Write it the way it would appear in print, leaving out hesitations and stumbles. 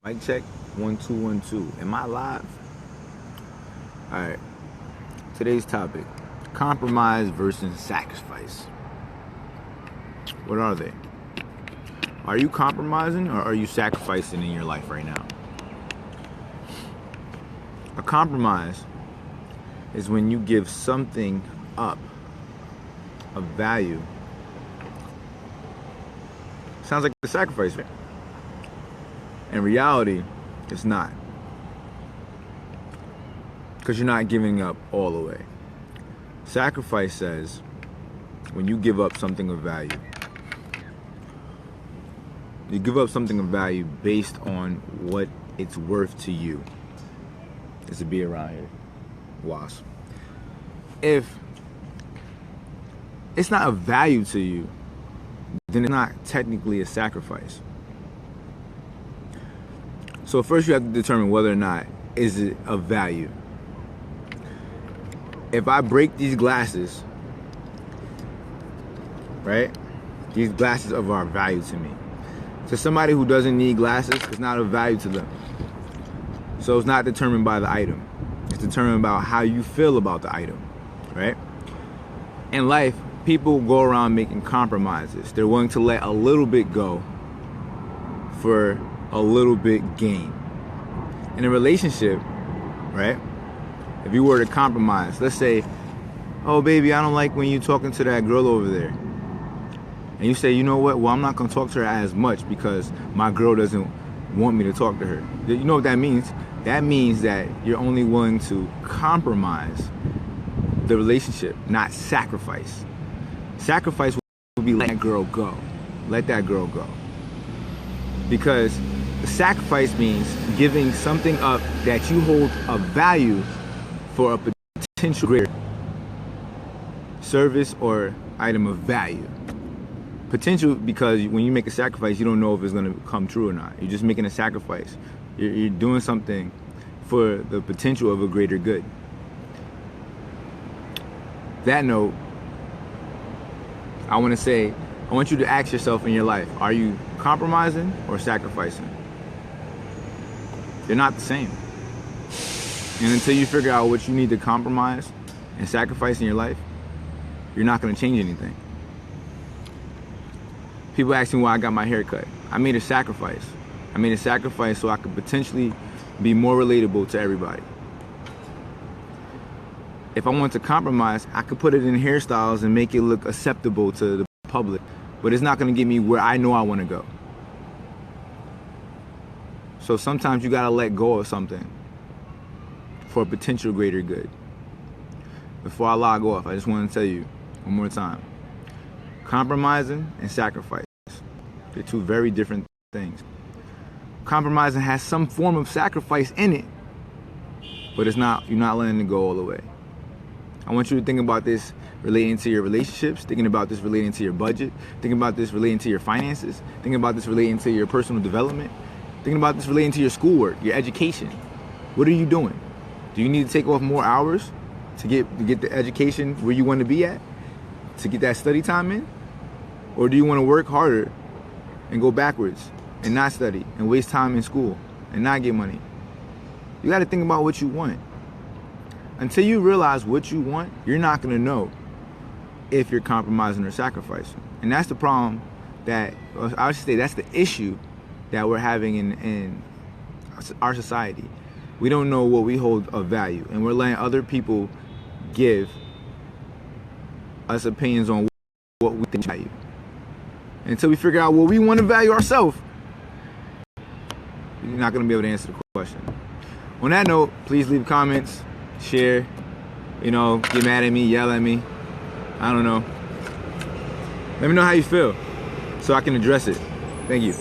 Mic check, 1 2 1 2. Am I live? All right. Today's topic: compromise versus sacrifice. What are they? Are you compromising or are you sacrificing in your life right now? A compromise is when you give something up of value. Sounds like a sacrifice, right? In reality, it's not. Because you're not giving up all the way. Sacrifice says when you give up something of value. You give up something of value based on what it's worth to you. There's a bee around here. Wasp. If it's not of value to you, then it's not technically a sacrifice. So first you have to determine whether or not is it of value. If I break these glasses, right? These glasses are value to me. To somebody who doesn't need glasses, it's not of value to them. So it's not determined by the item. It's determined by how you feel about the item, right? In life, people go around making compromises. They're willing to let a little bit go for a little bit gain. In a relationship, right? If you were to compromise, let's say, oh baby, I don't like when you talking to that girl over there. And you say, you know what? Well, I'm not gonna talk to her as much because my girl doesn't want me to talk to her. You know what that means? That means that you're only willing to compromise the relationship, not sacrifice. Sacrifice will be let that girl go. Let that girl go. Because the sacrifice means giving something up that you hold of value for a potential greater service or item of value. Potential, because when you make a sacrifice, you don't know if it's going to come true or not. You're just making a sacrifice. You're doing something for the potential of a greater good. That note, I want you to ask yourself in your life, are you compromising or sacrificing? They're not the same. And until you figure out what you need to compromise and sacrifice in your life, you're not going to change anything. People ask me why I got my hair cut. I made a sacrifice. I made a sacrifice so I could potentially be more relatable to everybody. If I want to compromise, I could put it in hairstyles and make it look acceptable to the public, but it's not going to get me where I know I want to go. So sometimes you got to let go of something for a potential greater good. Before I log off, I just want to tell you one more time. Compromising and sacrifice, they're two very different things. Compromising has some form of sacrifice in it, but you're not letting it go all the way. I want you to think about this relating to your relationships, thinking about this relating to your budget, thinking about this relating to your finances, thinking about this relating to your personal development, thinking about this relating to your schoolwork, your education. What are you doing? Do you need to take off more hours to get the education where you want to be at? To get that study time in? Or do you want to work harder and go backwards and not study and waste time in school and not get money? You got to think about what you want. Until you realize what you want, you're not going to know if you're compromising or sacrificing. And that's the problem I should say that's the issue that we're having in our society. We don't know what we hold of value, and we're letting other people give us opinions on what we think value. Until we figure out what we want to value ourselves, you're not going to be able to answer the question. On that note, please leave comments, share, get mad at me, yell at me. I don't know. Let me know how you feel so I can address it. Thank you.